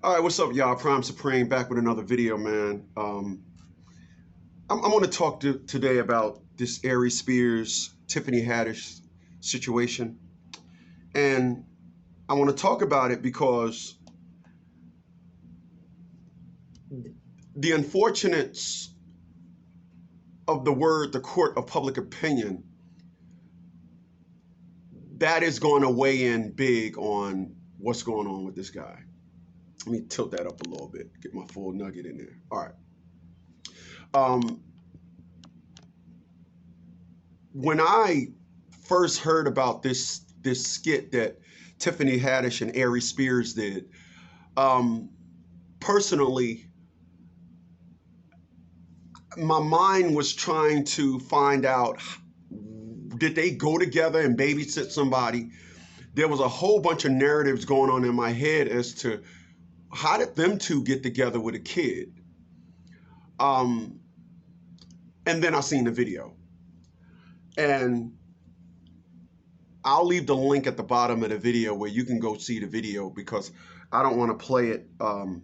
All right, what's up, y'all? Prime Supreme back with another video, man. I'm going to talk today about this Aries Spears, Tiffany Haddish situation. And I want to talk about it because the unfortunates of the word, the court of public opinion, that is going to weigh in big on what's going on with this guy. Let me tilt that up a little bit, get my full nugget in there. All right. When I first heard about this skit that Tiffany Haddish and Aries Spears did, personally, my mind was trying to find out, did they go together and babysit somebody? There was a whole bunch of narratives going on in my head as to how did them two get together with a kid? And then I seen the video. And I'll leave the link at the bottom of the video where you can go see the video, because I don't want to play it and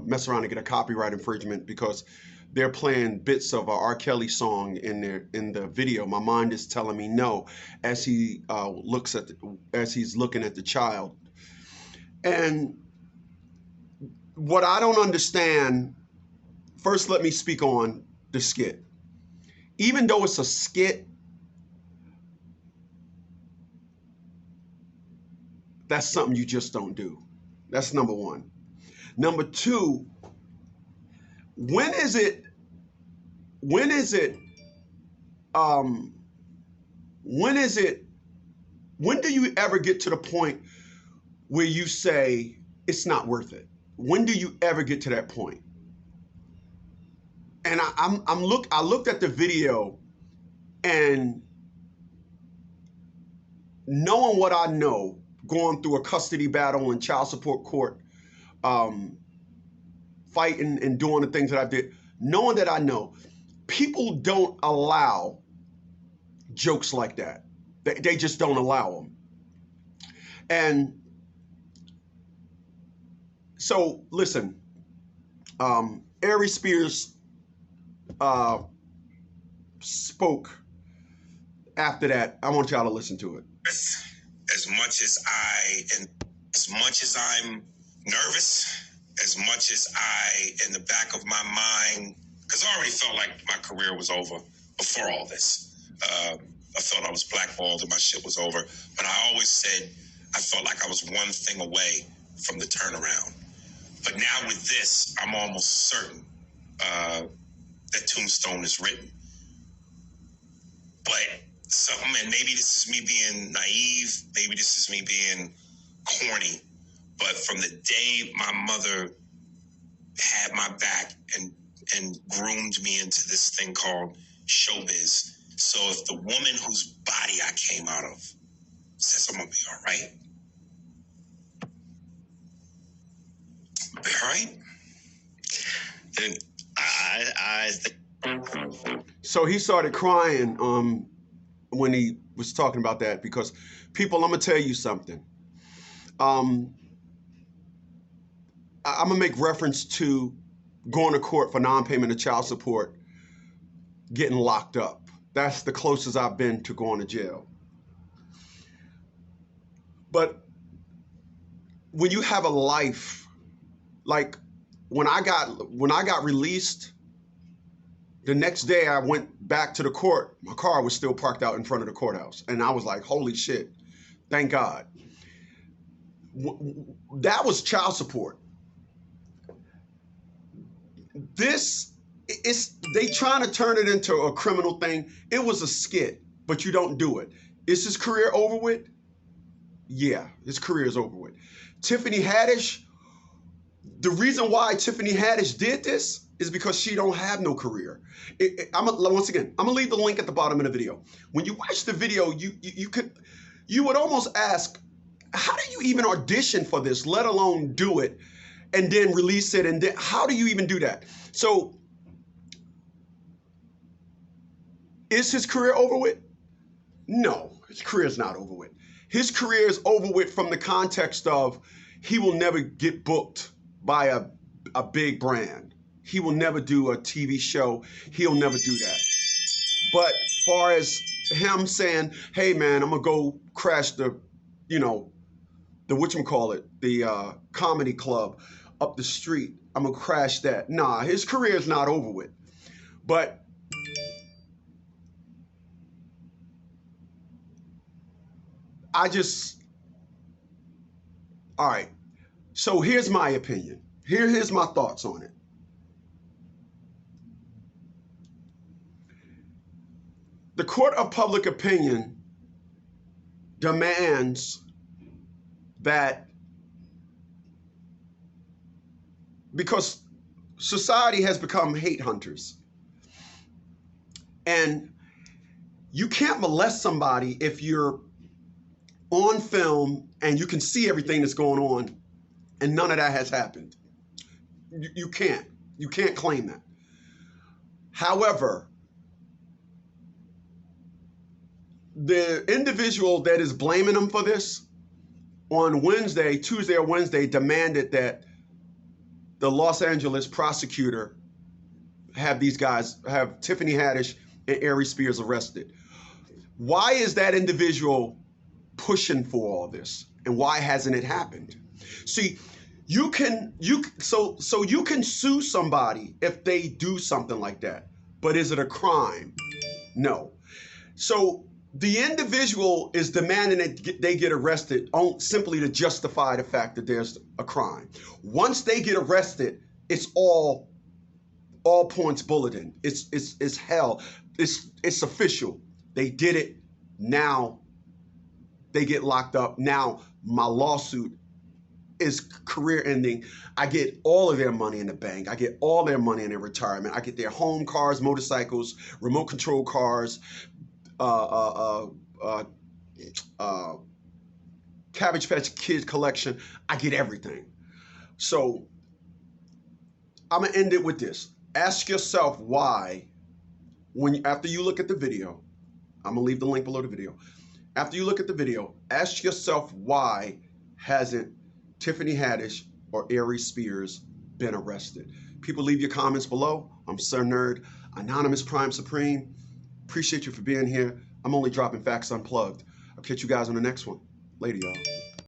mess around and get a copyright infringement, because they're playing bits of a R. Kelly song in the video. My mind is telling me no, as he as he's looking at the child. And what I don't understand, first let me speak on the skit. Even though it's a skit, that's something you just don't do. That's number one. Number two, when do you ever get to the point where you say it's not worth it? When do you ever get to that point? And I looked at the video, and knowing what I know, going through a custody battle and child support court, fighting and doing the things that I did, knowing that I know, people don't allow jokes like that. They just don't allow them. And so, listen, Aries Spears spoke after that. I want y'all to listen to it. As much as I'm nervous, as much as in the back of my mind, because I already felt like my career was over before all this. I felt I was blackballed and my shit was over. But I always said I felt like I was one thing away from the turnaround. But now with this, I'm almost certain that tombstone is written. But something, and maybe this is me being naive, maybe this is me being corny, but from the day my mother had my back and groomed me into this thing called showbiz. So if the woman whose body I came out of says I'm gonna be all right, I'll be all right. Then So he started crying when he was talking about that, because people, I'm gonna tell you something. I'm gonna make reference to going to court for non-payment of child support, getting locked up. That's the closest I've been to going to jail. But when you have a life, like when I got released, the next day I went back to the court. My car was still parked out in front of the courthouse. And I was like, holy shit, thank God. That was child support. They trying to turn it into a criminal thing. It was a skit, but you don't do it. Is his career over with? Yeah, his career is over with. Tiffany Haddish, the reason why Tiffany Haddish did this is because she don't have no career. Once again, I'm gonna leave the link at the bottom of the video. When you watch the video, you would almost ask, how do you even audition for this, let alone do it, and then release it? And then how do you even do that? So, is his career over with? No, his career is not over with. His career is over with from the context of he will never get booked by a big brand. He will never do a TV show. He'll never do that. But far as him saying, hey man, I'm gonna go crash the, the whatchamacallit, the comedy club up the street. I'm gonna crash that. Nah, his career is not over with. But all right. So here's my opinion. Here's my thoughts on it. The court of public opinion demands that, because society has become hate hunters, and you can't molest somebody if you're on film and you can see everything that's going on and none of that has happened. You can't claim that. However, the individual that is blaming them for this on Tuesday or Wednesday, demanded that the Los Angeles prosecutor have Tiffany Haddish and Aries Spears arrested. Why is that individual pushing for all this, and why hasn't it happened? See, you can sue somebody if they do something like that, but is it a crime? No. So the individual is demanding that they get arrested simply to justify the fact that there's a crime. Once they get arrested, it's all points bulletin. It's hell. It's official. They did it. Now they get locked up. Now my lawsuit is career ending. I get all of their money in the bank. I get all their money in their retirement. I get their home, cars, motorcycles, remote control cars, Cabbage Patch Kid collection. I get everything. So I'm gonna end it with this. Ask yourself why, after you look at the video, I'm gonna leave the link below the video. After you look at the video, ask yourself, why hasn't Tiffany Haddish or Aries Spears been arrested? People, leave your comments below. I'm Sir Nerd, Anonymous Prime Supreme. Appreciate you for being here. I'm only dropping facts unplugged. I'll catch you guys on the next one. Later, y'all.